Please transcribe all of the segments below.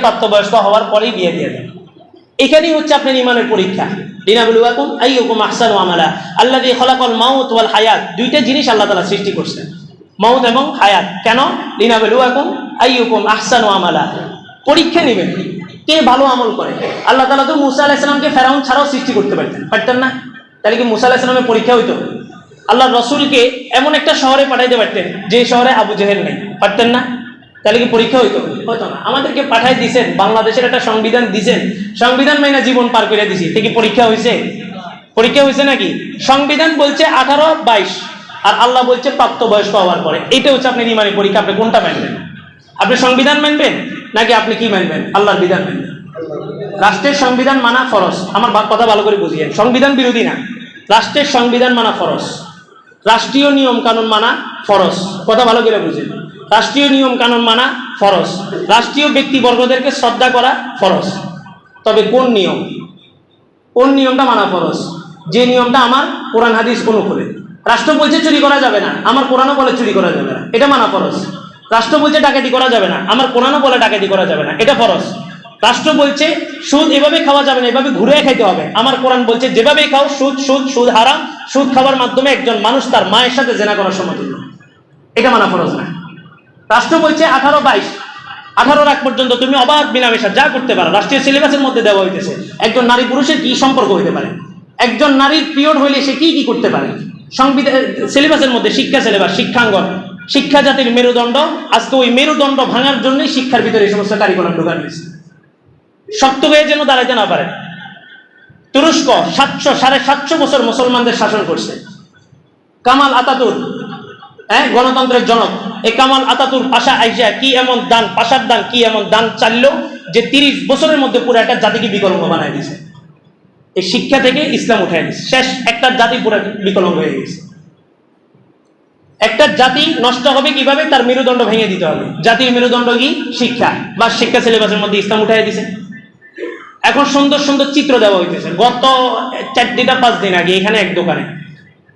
প্রাপ্তবয়স্ক হওয়ার পরেই বিয়ে দিয়ে দেন। এখানেই হচ্ছে আপনার ইমানের পরীক্ষা। লিনাবলুয়াকুম আইয়ুকুম আহসানু আমালা। আল্লাযী খালাকাল মাউত ওয়াল হায়াত, দুইটা জিনিস আল্লাহ তাআলা সৃষ্টি করছেন, মাউত এবং হায়াত। কেন? লিনাবলুয়াকুম আইয়ুকুম আহসানু আমালা, পরীক্ষা নেবেন কে ভালো আমল করে। আল্লাহ তাআলা তো মুসা আলাইহিস সালামকে ফেরাউন ছাড়াও সৃষ্টি করতে পারতেন না? তাহলে কি মুসা আলাইহিস সালামের পরীক্ষা হইতো? আল্লাহ রসুলকে এমন একটা শহরে পাঠাইতে পারতেন যে শহরে আবু জেহেল নেই, পারতেন না? তাহলে কি পরীক্ষা হইতো? হতো না। আমাদেরকে পাঠাই দিয়েছেন, বাংলাদেশের একটা সংবিধান দিয়েছেন, সংবিধান মাইনা জীবন পার করে দিছি, থেকে পরীক্ষা হয়েছে? পরীক্ষা হয়েছে নাকি? সংবিধান বলছে 18-22 আর আল্লাহ বলছে প্রাপ্তবয়স্ক হওয়ার পরে। এটা হচ্ছে আপনার ইমানি পরীক্ষা। আপনি কোনটা মানবেন? আপনি সংবিধান মানবেন নাকি আপনি কি মানবেন? আল্লাহর বিধান মানবেন। রাষ্ট্রের সংবিধান মানা ফরজ। আমার কথা ভালো করে বুঝিয়েন, সংবিধান বিরোধী না। রাষ্ট্রের সংবিধান মানা ফরজ, রাষ্ট্রীয় নিয়ম কানুন মানা ফরজ। কথা ভালো করে বুঝেন, রাষ্ট্রীয় নিয়ম কানুন মানা ফরজ, রাষ্ট্রীয় ব্যক্তিবর্গদেরকে শ্রদ্ধা করা ফরজ। তবে কোন নিয়ম, কোন নিয়মটা মানা ফরজ? যে নিয়মটা আমার কোরআন হাদিস অনুকূলে। রাষ্ট্র বলছে চুরি করা যাবে না, আমার কোরআনও বলে চুরি করা যাবে না, এটা মানা ফরজ। রাষ্ট্র বলছে ডাকাতি করা যাবে না, আমার কোরআনও বলে ডাকাতি করা যাবে না, এটা ফরজ। রাষ্ট্র বলছে সুদ এভাবে খাওয়া যাবে না, এভাবে ঘুরে খাইতে হবে, আমার কোরআন বলছে যেভাবেই খাও সুদ সুদ সুদ হারাম, সুদ খাওয়ার মাধ্যমে একজন মানুষ তার মায়ের সাথে জেনা করার সমতুল্য, এটা মানা ফরজ না। রাষ্ট্র বলছে 18 রাখ পর্যন্ত তুমি অবাধ মিলামেশা যা করতে পারো, রাষ্ট্রীয় সিলেবাসের মধ্যে দেওয়া হইতেছে একজন নারী পুরুষের কি সম্পর্ক হইতে পারে, একজন নারীর পিরিয়ড হইলে সে কি কি করতে পারে। সংবিধান সিলেবাসের মধ্যে শিক্ষা সিলেবাস, শিক্ষাঙ্গন, শিক্ষা জাতির মেরুদণ্ড। আজকে ওই মেরুদণ্ড ভাঙার জন্যই শিক্ষার ভিতরে এই সমস্ত কারিকুলাম ঢোকানো হয়েছে, শক্ত হয়ে যেন দাঁড়াইতে না পারে। তুরস্ক 700-750 বছর মুসলমানদের শাসন করছে। কামাল আতাতুর্ক, গণতন্ত্রের জনক, এই কামাল আতাতুর্ক পাশা আইসা কি এমন দান, পাশার দান কি এমন দান চাললো যে 30 বছরের মধ্যে পুরো একটা জাতিকে বিকলাঙ্গ বানায় দিয়েছে। এই শিক্ষা থেকে ইসলাম উঠাই দিয়েছে, শেষ একটা জাতি পুরো বিকলাঙ্গ হয়ে গেছে। একটা জাতি নষ্ট হবে কিভাবে? তার মেরুদণ্ড ভেঙে দিতে হবে। জাতির মেরুদণ্ড কি? শিক্ষা, বা শিক্ষা সিলেবাসের মধ্যে ইসলাম উঠাই দিয়েছে। এখন সুন্দর সুন্দর চিত্র দেওয়া হইতেছে। গত 4-5 দিন আগে এখানে এক দোকানে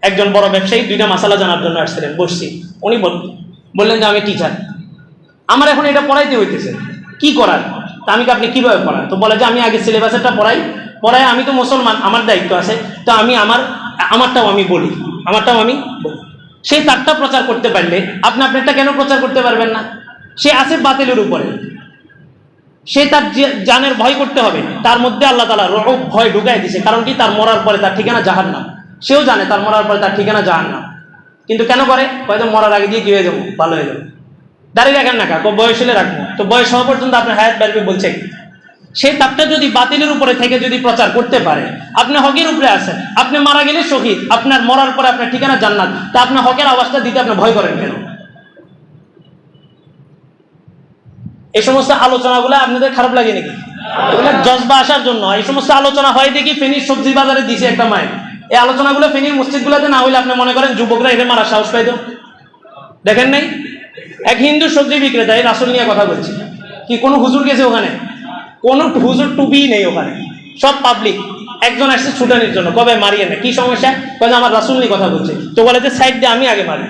একজন বড় ব্যবসায়ী 2টা মাসালা জানার জন্য আসছিলেন, বসছি। উনি বললেন যে আমি টিচার, আমার এখন এটা পড়াইতে হইতেছে, কি করার? তা আমি আপনি কিভাবে পড়ান? তো বলে যে আমি আগে সিলেবাসটা পড়াই, আমি তো মুসলমান, আমার দায়িত্ব আছে, তো আমি আমারটাও আমি বলি। সে তারটা প্রচার করতে পারলে আপনি আপনারটা কেন প্রচার করতে পারবেন না? সে আছে বাতিলের উপরে, সে তার জানের ভয় করতে হবে, তার মধ্যে আল্লাহ তাআলা রূহ ভয় ঢুকাই দিয়েছে। কারণ কি? তার মরার পরে তার ঠিকানা জাহান্নাম। সেও জানে তার মরার পরে তার ঠিকানা জাহান্নাম, কিন্তু কেন করে? হয়তো মরার আগে দিয়ে কি হয়ে যাবো, ভালো হয়ে যাবো। দাঁড়িয়ে রাখেন না, বয়স হলে রাখবো, তো বয়স হওয়া পর্যন্ত আপনার হায়াত বাড়বে বলছে। সে তারটা যদি বাতিলের উপরে থেকে যদি প্রচার করতে পারে, আপনি হকের উপরে আছেন, আপনি মারা গেলে শহীদ, আপনার মরার পরে আপনার ঠিকানা জান্নাত, তা আপনি হকের আওয়াজটা দিতে আপনি ভয় করেন কেন? এই সমস্ত আলোচনাগুলো আপনাদের খারাপ লাগে নাকি? এগুলো জজবা আসার জন্য এই সমস্ত আলোচনা হয়। দেখি ফেনীর সবজি বাজারে দিছে একটা মায়ের, এই আলোচনাগুলো ফেনীর মসজিদগুলোতে না হইলে আপনি মনে করেন যুবকরা এটা মারা সাহস পাইতো? দেখেন নাই, এক হিন্দু সবজি বিক্রেতা এই রাসূল নিয়ে কথা বলছে, কি কোনো হুজুর গেছে ওখানে? কোনো হুজুর টুপি নেই ওখানে, সব পাবলিক। একজন আসছে ছুটানির জন্য, কবে মারিয়ে না, কি সমস্যা? কবে আমার রাসূল নিয়ে কথা বলছে, তো বলে যে সাইড দিয়ে আমি আগে মারি।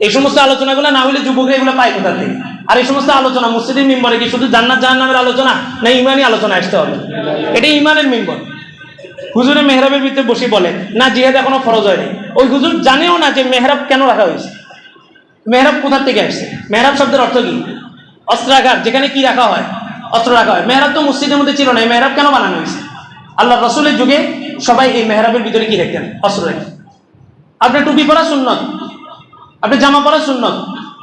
এই সমস্ত আলোচনাগুলো না হইলে যুবকরা এগুলো পায় কোথা থেকে? আর এই সমস্ত আলোচনা মসজিদের মিম্বরে কি শুধু জান্নাত জাহান্নামের আলোচনা, না ইমানি আলোচনা আসতে হবে? এটা ইমানের মিম্বর। হুজুরে মেহরাবের ভিতরে বসে বলে না জিহাদ এখনো ফরজ হয়নি। ওই হুজুর জানেও না যে মেহরাব কেন রাখা হয়েছে, মেহরাব কোথা থেকে আসছে। মেহরাব শব্দের অর্থ কি? অস্ত্রাগার, যেখানে কি রাখা হয়? অস্ত্র রাখা হয়। মেহরাব তো মসজিদের মধ্যে ছিল না, এই মেহরাব কেন বানানো হয়েছে? আল্লাহ রাসূলের যুগে সবাই এই মেহরাবের ভিতরে কি রাখতেন? অস্ত্র রাখতেন। আপনি টুপি পরা সুন্নত, আপনি জামা পরা সুন্নত,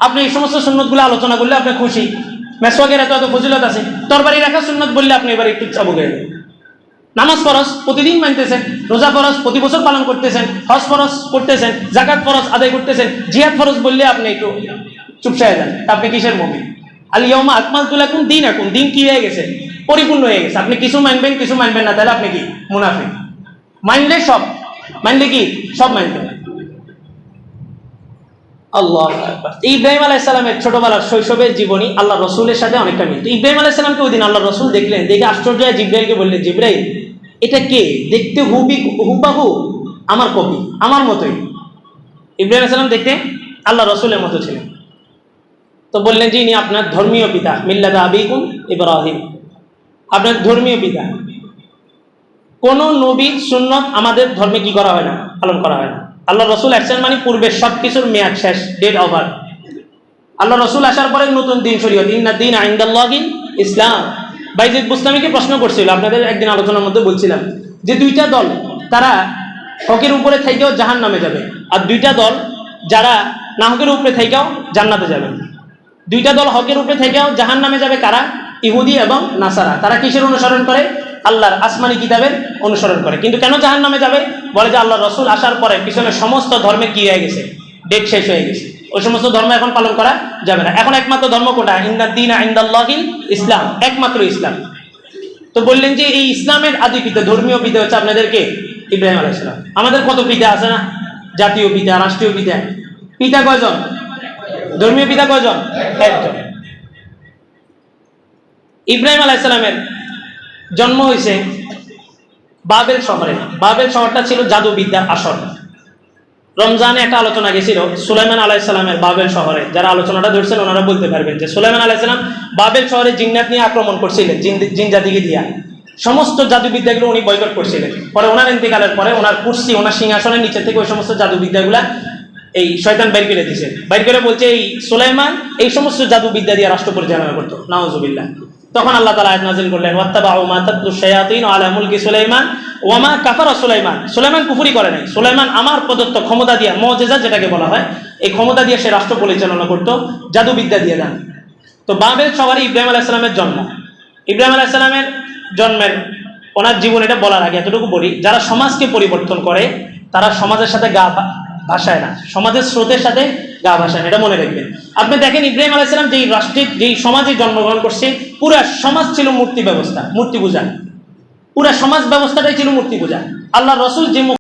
আপনি এই সমস্ত সুন্নতগুলো আলোচনা করলে আপনি খুশি। মেসওয়াকের এত ফজিলত আছে, তরবারি রাখা সুন্নত বললে আপনি এবার একটু চাবুক হয়ে যাবেন। নামাজ ফরজ প্রতিদিন মানতেছেন, রোজা ফরজ প্রতি বছর পালন করতেছেন, হজ ফরজ করতেছেন, যাকাত ফরজ আদায় করতেছেন, জিহাদ ফরজ বললে আপনি একটু চুপসায় যান। আপনি কিসের মুমিন? আল ইয়াউমা আকমালতু লাকুম দীনাকুম, দিন কি হয়ে গেছে? পরিপূর্ণ হয়ে গেছে। আপনি কিছু মানবেন, কিছু মানবেন না, তাহলে আপনি কি মুনাফিক? মানলে সব, মানলে কি সব মানবেন। আল্লাহ আকবার। ইব্রাহিম আলাইহিস সালামের ছোটবেলার শৈশবের জীবনী আল্লাহ রসুলের সাথে অনেকটা মিল। ইব্রাহিম আলাইহিস সালামকে ওই দিন আল্লাহ রসুল দেখলেন, দেখে আশ্চর্য হয়ে জিব্রাইলকে বললেন, জিব্রাইল এটা কে? দেখতে হুবাহু আমার কপি, আমার মতোই। ইব্রাহিম আলাইহিস সালাম দেখতে আল্লাহ রসুলের মতো ছিলেন। তো বললেন যে ইনি আপনার ধর্মীয় পিতা, মিল্লাতা আবিকুম ইব্রাহিম। আপনার ধর্মীয় পিতা। কোন নবীর সুন্নত আমাদের ধর্মে কি করা হয় না, পালন করা হয় না। আল্লাহ রসুল আসছেন মানে পূর্বের সবকিছুর মেয়াদ শেষ, ডেট ওভার। আল্লাহ রসুল আসার পরে নতুন দিন শরীয়ত, ইন্না দীন ইনদাল্লাহি ইসলাম। বাইজিদ বুস্তামিকে প্রশ্ন করছিল, আপনাদের একদিন আলোচনার মধ্যে বলছিলাম যে দুইটা দল তারা হকের উপরে থেকেও জাহান্নামে যাবে, আর দুইটা দল যারা না হকের উপরে থেকেও জান্নাতে যাবে। দুইটা দল হকের উপরে থেকেও জাহান্নামে যাবে, কারা? ইহুদি এবং নাসারা। তারা কিসের অনুসরণ করে? আল্লাহর আসমানি কিতাবের অনুসরণ করে। কিন্তু কেন জাহান্নামে যাবে? বলে যে আল্লাহ রসুল আসার পরে পিছনে সমস্ত ধর্মের কি হয়ে গেছে, ডেট শেষ হয়ে গেছে, ওই সমস্ত ধর্ম এখন পালন করা যাবে না। এখন একমাত্র ধর্ম কোটা? ইন্না দীন ইনদাল্লাহি ইসলাম, একমাত্র ইসলাম। তো বললেন যে এই ইসলামের আদি পিতা, ধর্মীয় পিতা হচ্ছে আপনাদেরকে ইব্রাহিম আলাইহিস সালাম। আমাদের কত পিতা আছে না? জাতীয় পিতা, রাষ্ট্রীয় পিতা। পিতা কয়জন? ধর্মীয় পিতা কয়জন? একজন। ইব্রাহিম আলাইহিস সালামের জন্ম হয়েছে বাবেল শহরে। বাবেল শহরটা ছিল জাদুবিদ্যার আসর। রমজানে একটা আলোচনা গেছিল সুলাইমান আলাইহিস সালামের বাবেল শহরে। যারা আলোচনাটা ধরছেন ওনারা বলতে পারবেন যে সুলাইমান আলাইহিস সালাম বাবেল শহরে জিন্নাত নিয়ে আক্রমণ করছিলেন, জিন জাতিকে দিয়া সমস্ত জাদুবিদ্যাগুলো উনি বয়কট করছিলেন। পরে ওনার ইন্তেকালের পরে ওনার কুরসি, ওনার সিংহাসনের নিচে থেকে ওই সমস্ত জাদুবিদ্যাগুলা এই শয়তান বের করে দিয়েছে। বের করে বলছে এই সুলাইমান এই সমস্ত জাদুবিদ্যা দিয়ে রাষ্ট্র পরিচালনা করতো, নাউজুবিল্লাহ। তখন আল্লাহ তাআলা আয়াত নাযিল করলেন, ওয়াত্তাবাউ মা তাতলু শায়াতিন আলা মুলকি সুলাইমান ওয়া মা কাফারা সুলাইমান। সুলাইমান কুফরি করে নাই। সুলাইমান আমার প্রদত্ত ক্ষমতা দিয়ে, মুজিজা যেটাকে বলা হয়, এই ক্ষমতা দিয়ে সে রাষ্ট্র পরিচালনা করতো, জাদুবিদ্যা দিয়ে দেন। তো বাবেল শহরে ইব্রাহিম আলাইহিস সালামের জন্ম। ইব্রাহিম আলাইহিস সালামের জন্মের ওনার জীবন এটা বলার আগে এতটুকু বলি, যারা সমাজকে পরিবর্তন করে তারা সমাজের সাথে গা ভাসায় না, সমাজের স্রোতের সাথে গা ভাসায় না, এটা মনে রাখবেন। আপনি দেখেন ইব্রাহিম আলাইহিস সালাম যেই রাষ্ট্রে, যেই সমাজে জন্মগ্রহণ করছে, পুরা সমাজ ছিল মূর্তি ব্যবস্থা, মূর্তি পূজা। পুরা সমাজ ব্যবস্থাটাই ছিল মূর্তি পূজা। আল্লাহ রসুল যে